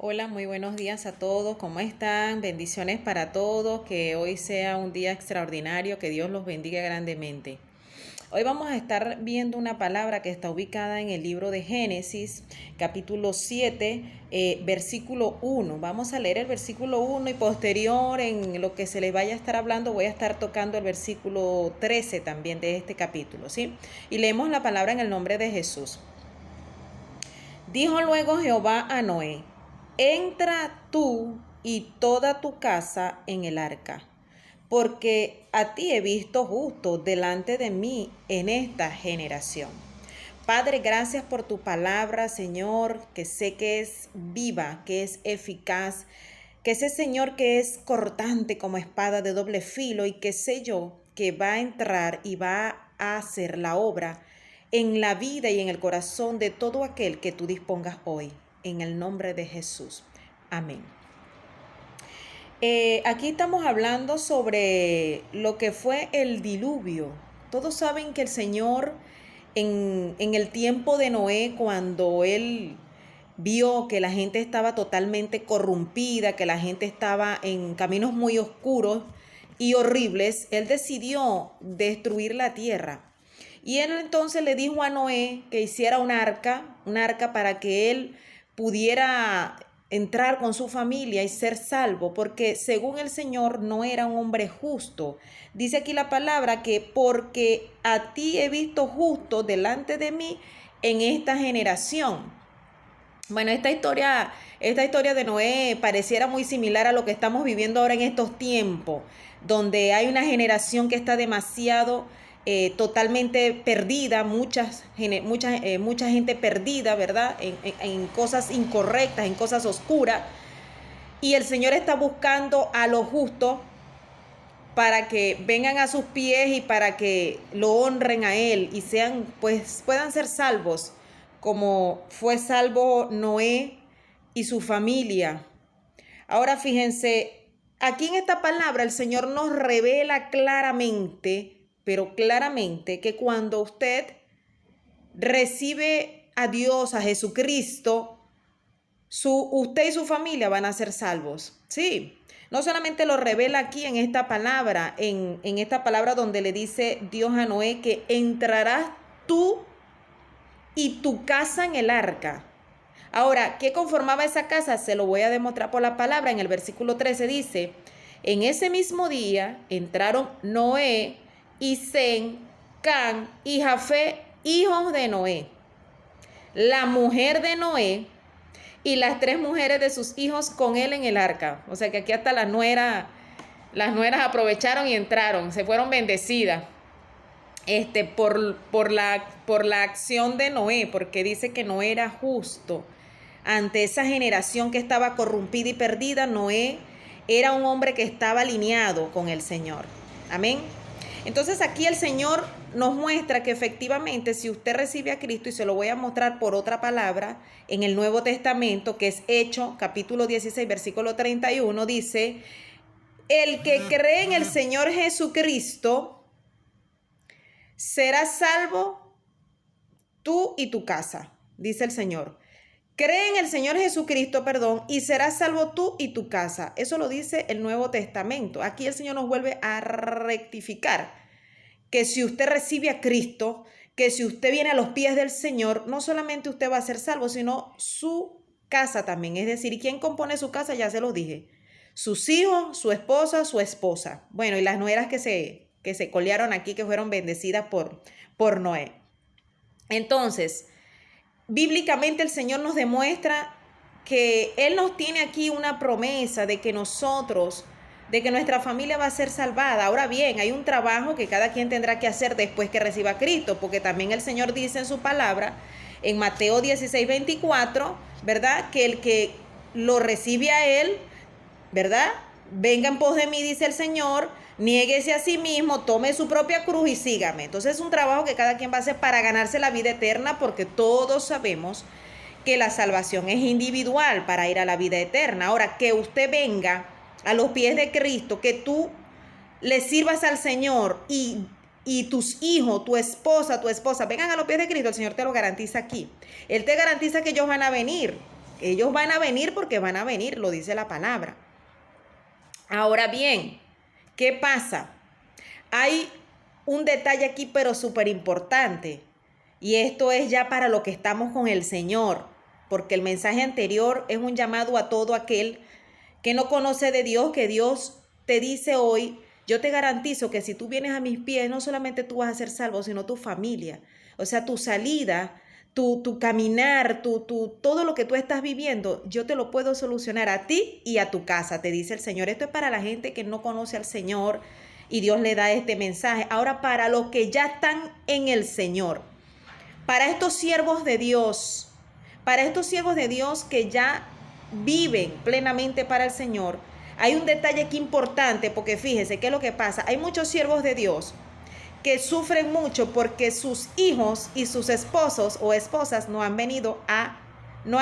Hola, muy buenos días a todos. ¿Cómo están? Bendiciones para todos. Que hoy sea un día extraordinario. Que Dios los bendiga grandemente. Hoy vamos a estar viendo una palabra que está ubicada en el libro de Génesis, capítulo 7, versículo 1. Vamos a leer el versículo 1 y posterior en lo que se les vaya a estar hablando voy a estar tocando el versículo 13 también de este capítulo, ¿sí? Y leemos la palabra en el nombre de Jesús. Dijo luego Jehová a Noé: entra tú y toda tu casa en el arca, porque a ti he visto justo delante de mí en esta generación. Padre, gracias por tu palabra, Señor, que sé que es viva, que es eficaz, que sé, Señor, que es cortante como espada de doble filo, y que sé yo que va a entrar y va a hacer la obra en la vida y en el corazón de todo aquel que tú dispongas hoy, en el nombre de Jesús. Amén. Aquí estamos hablando sobre lo que fue el diluvio. Todos saben que el Señor en el tiempo de Noé, cuando él vio que la gente estaba totalmente corrompida, que la gente estaba en caminos muy oscuros y horribles, él decidió destruir la tierra. Y él entonces le dijo a Noé que hiciera un arca para que él pudiera entrar con su familia y ser salvo, porque según el Señor no era un hombre justo. Dice aquí la palabra que porque a ti he visto justo delante de mí en esta generación. Bueno, esta historia de Noé pareciera muy similar a lo que estamos viviendo ahora en estos tiempos, donde hay una generación que está demasiado totalmente perdida, mucha gente perdida, ¿verdad? En cosas incorrectas, en cosas oscuras. Y el Señor está buscando a los justos para que vengan a sus pies y para que lo honren a Él y sean, pues, puedan ser salvos, como fue salvo Noé y su familia. Ahora fíjense, aquí en esta palabra el Señor nos revela claramente, pero claramente, que cuando usted recibe a Dios, a Jesucristo, usted y su familia van a ser salvos. Sí, no solamente lo revela aquí en esta palabra, en esta palabra donde le dice Dios a Noé que entrarás tú y tu casa en el arca. Ahora, ¿qué conformaba esa casa? Se lo voy a demostrar por la palabra. En el versículo 13 dice: en ese mismo día entraron Noé y Sem, Can y Jafé, hijos de Noé, la mujer de Noé y las 3 mujeres de sus hijos con él en el arca. O sea que aquí hasta las nueras aprovecharon y entraron, se fueron bendecidas. Por la acción de Noé, porque dice que Noé era justo. Ante esa generación que estaba corrompida y perdida, Noé era un hombre que estaba alineado con el Señor. Amén. Entonces aquí el Señor nos muestra que efectivamente si usted recibe a Cristo, y se lo voy a mostrar por otra palabra en el Nuevo Testamento, que es Hechos, capítulo 16, versículo 31, dice: el que cree en el Señor Jesucristo será salvo tú y tu casa, dice el Señor. Cree en el Señor Jesucristo, y serás salvo tú y tu casa. Eso lo dice el Nuevo Testamento. Aquí el Señor nos vuelve a rectificar que si usted recibe a Cristo, que si usted viene a los pies del Señor, no solamente usted va a ser salvo, sino su casa también. Es decir, ¿y quién compone su casa? Ya se lo dije. Sus hijos, su esposa, su esposa. Bueno, y las nueras que se colearon aquí, que fueron bendecidas por Noé. Entonces, bíblicamente el Señor nos demuestra que Él nos tiene aquí una promesa de que nuestra familia va a ser salvada. Ahora bien, hay un trabajo que cada quien tendrá que hacer después que reciba a Cristo, porque también el Señor dice en su palabra, en Mateo 16, 24, ¿verdad? Que el que lo recibe a Él, ¿verdad? Venga en pos de mí, dice el Señor, niéguese a sí mismo, tome su propia cruz y sígame. Entonces es un trabajo que cada quien va a hacer para ganarse la vida eterna, porque todos sabemos que la salvación es individual para ir a la vida eterna. Ahora, que usted venga a los pies de Cristo, que tú le sirvas al Señor y tus hijos, tu esposa, vengan a los pies de Cristo, el Señor te lo garantiza aquí. Él te garantiza que ellos van a venir. Ellos van a venir porque van a venir, lo dice la palabra. Ahora bien, ¿qué pasa? Hay un detalle aquí, pero súper importante. Y esto es ya para lo que estamos con el Señor, porque el mensaje anterior es un llamado a todo aquel que no conoce de Dios, que Dios te dice hoy: yo te garantizo que si tú vienes a mis pies, no solamente tú vas a ser salvo, sino tu familia. O sea, tu salida, tu caminar, todo lo que tú estás viviendo, yo te lo puedo solucionar a ti y a tu casa, te dice el Señor. Esto es para la gente que no conoce al Señor y Dios le da este mensaje. Ahora, para los que ya están en el Señor, para estos siervos de Dios, que ya viven plenamente para el Señor, hay un detalle aquí importante, porque fíjese qué es lo que pasa. Hay muchos siervos de Dios que sufren mucho porque sus hijos y sus esposos o esposas no han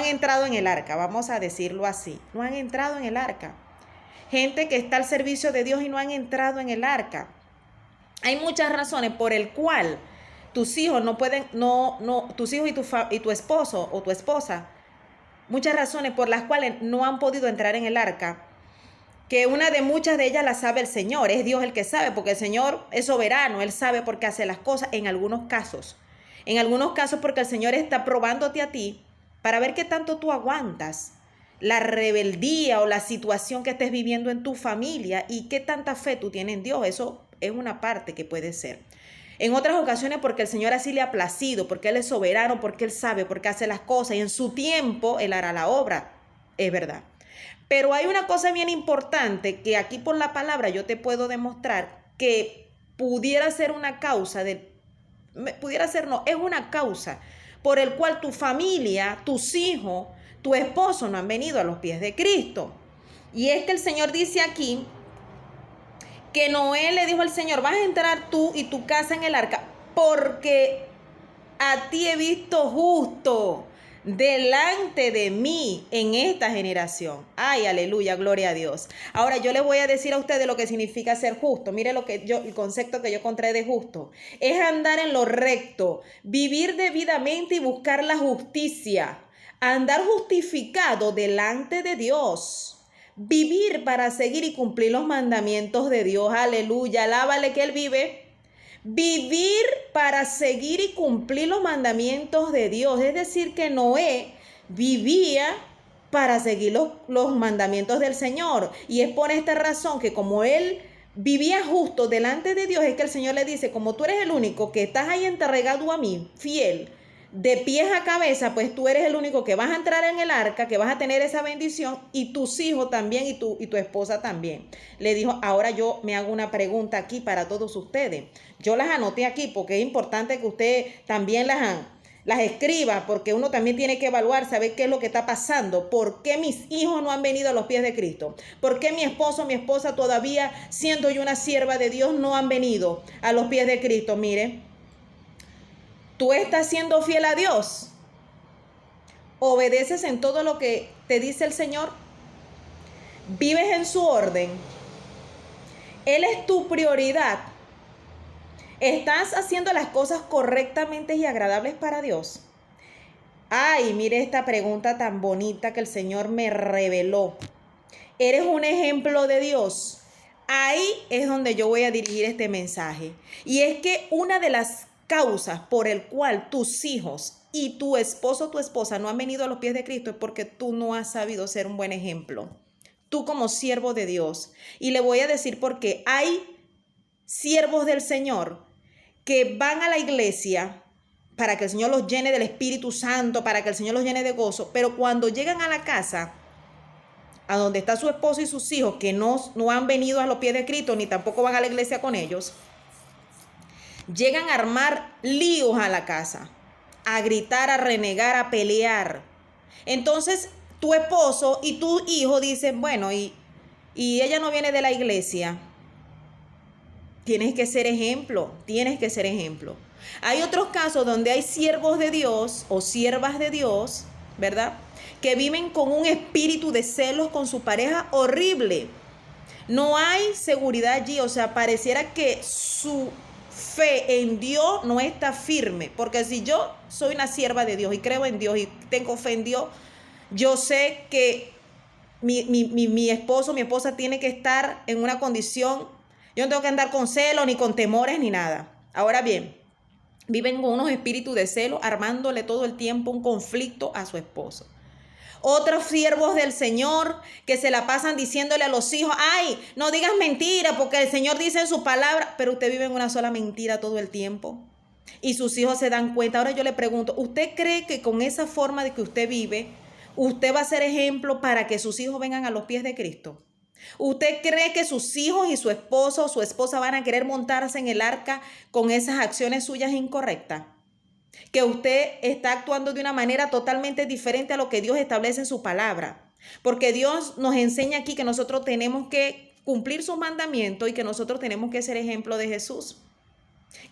entrado en el arca, vamos a decirlo así, no han entrado en el arca. Gente que está al servicio de Dios y no han entrado en el arca. Hay muchas razones por el cual tus hijos no pueden, tus hijos y tu esposo o tu esposa, muchas razones por las cuales no han podido entrar en el arca, que una de muchas de ellas la sabe el Señor, es Dios el que sabe, porque el Señor es soberano, Él sabe por qué hace las cosas en algunos casos porque el Señor está probándote a ti para ver qué tanto tú aguantas la rebeldía o la situación que estés viviendo en tu familia y qué tanta fe tú tienes en Dios. Eso es una parte que puede ser. En otras ocasiones porque el Señor así le ha placido, porque Él es soberano, porque Él sabe, porque hace las cosas y en su tiempo Él hará la obra, es verdad. Pero hay una cosa bien importante que aquí por la palabra yo te puedo demostrar que pudiera ser una causa, es una causa por el cual tu familia, tus hijos, tu esposo no han venido a los pies de Cristo. Y es que el Señor dice aquí que Noé le dijo al Señor: vas a entrar tú y tu casa en el arca, porque a ti he visto justo delante de mí en esta generación. Ay, aleluya, gloria a Dios. Ahora yo les voy a decir a ustedes lo que significa ser justo. Mire el concepto que yo encontré de justo. Es andar en lo recto, vivir debidamente y buscar la justicia. Andar justificado delante de Dios. Vivir para seguir y cumplir los mandamientos de Dios. Aleluya, alábale que Él vive. Vivir para seguir y cumplir los mandamientos de Dios. Es decir, que Noé vivía para seguir los mandamientos del Señor. Y es por esta razón que como él vivía justo delante de Dios, es que el Señor le dice: como tú eres el único que estás ahí entregado a mí, fiel, de pies a cabeza, pues tú eres el único que vas a entrar en el arca, que vas a tener esa bendición, y tus hijos también y tu esposa también. Le dijo: ahora yo me hago una pregunta aquí para todos ustedes. Yo las anoté aquí porque es importante que usted también las escriba, porque uno también tiene que evaluar, saber qué es lo que está pasando. ¿Por qué mis hijos no han venido a los pies de Cristo? ¿Por qué mi esposo, mi esposa todavía, siendo yo una sierva de Dios, no han venido a los pies de Cristo? Mire, ¿tú estás siendo fiel a Dios? ¿Obedeces en todo lo que te dice el Señor? ¿Vives en su orden? ¿Él es tu prioridad? ¿Estás haciendo las cosas correctamente y agradables para Dios? Ay, mire esta pregunta tan bonita que el Señor me reveló. ¿Eres un ejemplo de Dios? Ahí es donde yo voy a dirigir este mensaje. Y es que una de las causas por el cual tus hijos y tu esposo o tu esposa no han venido a los pies de Cristo es porque tú no has sabido ser un buen ejemplo. Tú como siervo de Dios. Y le voy a decir por qué. Hay siervos del Señor que van a la iglesia para que el Señor los llene del Espíritu Santo, para que el Señor los llene de gozo, pero cuando llegan a la casa, a donde está su esposo y sus hijos, que no han venido a los pies de Cristo, ni tampoco van a la iglesia con ellos, llegan a armar líos a la casa, a gritar, a renegar, a pelear. Entonces tu esposo y tu hijo dicen: bueno, y ella no viene de la iglesia. Tienes que ser ejemplo, Hay otros casos donde hay siervos de Dios o siervas de Dios, ¿verdad?, que viven con un espíritu de celos con su pareja horrible. No hay seguridad allí, o sea, pareciera que su fe en Dios no está firme, porque si yo soy una sierva de Dios y creo en Dios y tengo fe en Dios, Yo sé que mi esposo, mi esposa tiene que estar en una condición, yo no tengo que andar con celos, ni con temores, ni nada. Ahora bien, viven con unos espíritus de celo, armándole todo el tiempo un conflicto a su esposo. Otros siervos del Señor que se la pasan diciéndole a los hijos, ay, no digas mentira porque el Señor dice en su palabra, pero usted vive en una sola mentira todo el tiempo. Y sus hijos se dan cuenta. Ahora yo le pregunto, ¿usted cree que con esa forma de que usted vive, usted va a ser ejemplo para que sus hijos vengan a los pies de Cristo? ¿Usted cree que sus hijos y su esposo o su esposa van a querer montarse en el arca con esas acciones suyas incorrectas? Que usted está actuando de una manera totalmente diferente a lo que Dios establece en su palabra. Porque Dios nos enseña aquí que nosotros tenemos que cumplir sus mandamientos y que nosotros tenemos que ser ejemplo de Jesús.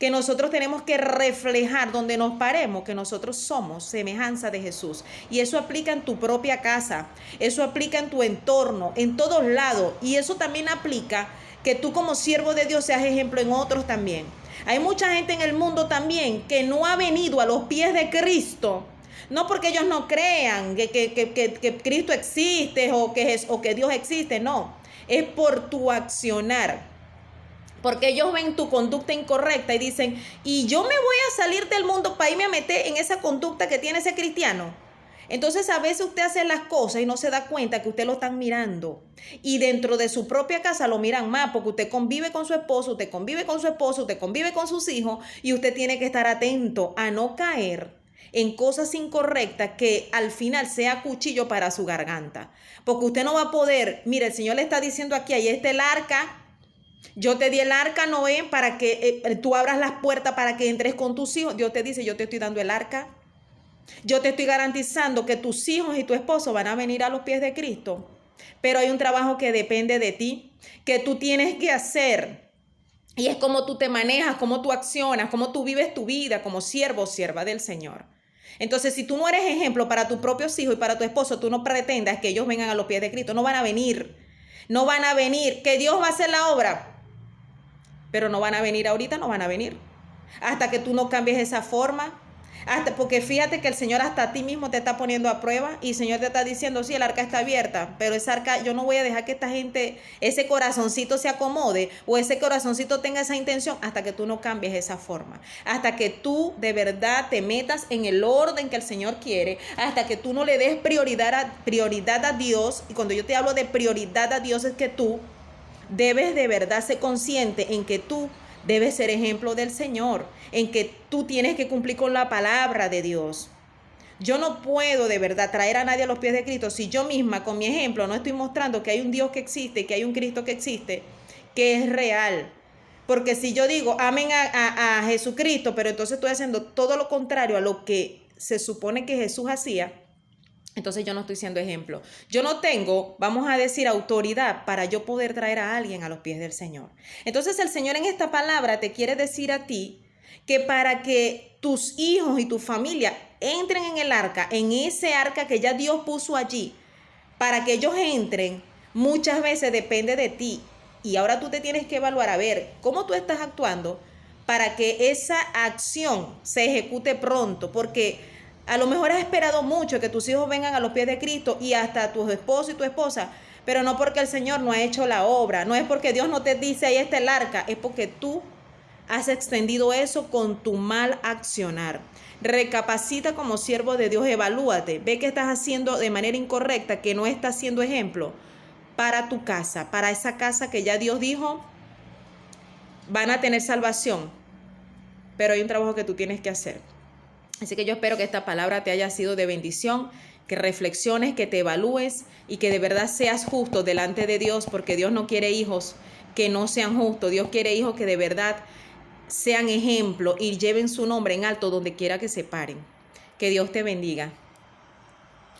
Que nosotros tenemos que reflejar donde nos paremos, que nosotros somos semejanza de Jesús. Y eso aplica en tu propia casa, eso aplica en tu entorno, en todos lados. Y eso también aplica que tú como siervo de Dios seas ejemplo en otros también. Hay mucha gente en el mundo también que no ha venido a los pies de Cristo. No porque ellos no crean que Cristo existe o que Dios existe, no. Es por tu accionar. Porque ellos ven tu conducta incorrecta y dicen, y yo me voy a salir del mundo para irme a meter en esa conducta que tiene ese cristiano. Entonces a veces usted hace las cosas y no se da cuenta que usted lo están mirando. Y dentro de su propia casa lo miran más porque usted convive con su esposo, usted convive con su esposo, usted convive con sus hijos y usted tiene que estar atento a no caer en cosas incorrectas que al final sea cuchillo para su garganta. Porque usted no va a poder, mire, el Señor le está diciendo aquí, ahí está el arca. Yo te di el arca, Noé, para que tú abras las puertas para que entres con tus hijos. Dios te dice, yo te estoy dando el arca. Yo te estoy garantizando que tus hijos y tu esposo van a venir a los pies de Cristo. Pero hay un trabajo que depende de ti, que tú tienes que hacer. Y es cómo tú te manejas, cómo tú accionas, cómo tú vives tu vida como siervo o sierva del Señor. Entonces, si tú no eres ejemplo para tus propios hijos y para tu esposo, tú no pretendas que ellos vengan a los pies de Cristo. No van a venir. No van a venir. Que Dios va a hacer la obra. Pero no van a venir ahorita, no van a venir. Hasta que tú no cambies esa forma. Porque fíjate que el Señor hasta a ti mismo te está poniendo a prueba y el Señor te está diciendo, sí, el arca está abierta, pero esa arca, yo no voy a dejar que esta gente, ese corazoncito se acomode o ese corazoncito tenga esa intención hasta que tú no cambies esa forma. Hasta que tú de verdad te metas en el orden que el Señor quiere, hasta que tú no le des prioridad a Dios. Y cuando yo te hablo de prioridad a Dios es que tú debes de verdad ser consciente en que tú debes ser ejemplo del Señor, en que tú tienes que cumplir con la palabra de Dios. Yo no puedo de verdad traer a nadie a los pies de Cristo si yo misma con mi ejemplo no estoy mostrando que hay un Dios que existe, que hay un Cristo que existe, que es real. Porque si yo digo amén a Jesucristo, pero entonces estoy haciendo todo lo contrario a lo que se supone que Jesús hacía, entonces yo no estoy siendo ejemplo. Yo no tengo, vamos a decir, autoridad para yo poder traer a alguien a los pies del Señor. Entonces el Señor en esta palabra te quiere decir a ti que para que tus hijos y tu familia entren en el arca, en ese arca que ya Dios puso allí, para que ellos entren, muchas veces depende de ti. Y ahora tú te tienes que evaluar a ver cómo tú estás actuando para que esa acción se ejecute pronto, porque a lo mejor has esperado mucho que tus hijos vengan a los pies de Cristo y hasta tu esposo y tu esposa, pero no porque el Señor no ha hecho la obra, no es porque Dios no te dice ahí está el arca, es porque tú has extendido eso con tu mal accionar. Recapacita como siervo de Dios, evalúate, ve que estás haciendo de manera incorrecta, que no estás siendo ejemplo para tu casa, para esa casa que ya Dios dijo, van a tener salvación, pero hay un trabajo que tú tienes que hacer. Así que yo espero que esta palabra te haya sido de bendición, que reflexiones, que te evalúes y que de verdad seas justo delante de Dios, porque Dios no quiere hijos que no sean justos. Dios quiere hijos que de verdad sean ejemplo y lleven su nombre en alto donde quiera que se paren. Que Dios te bendiga.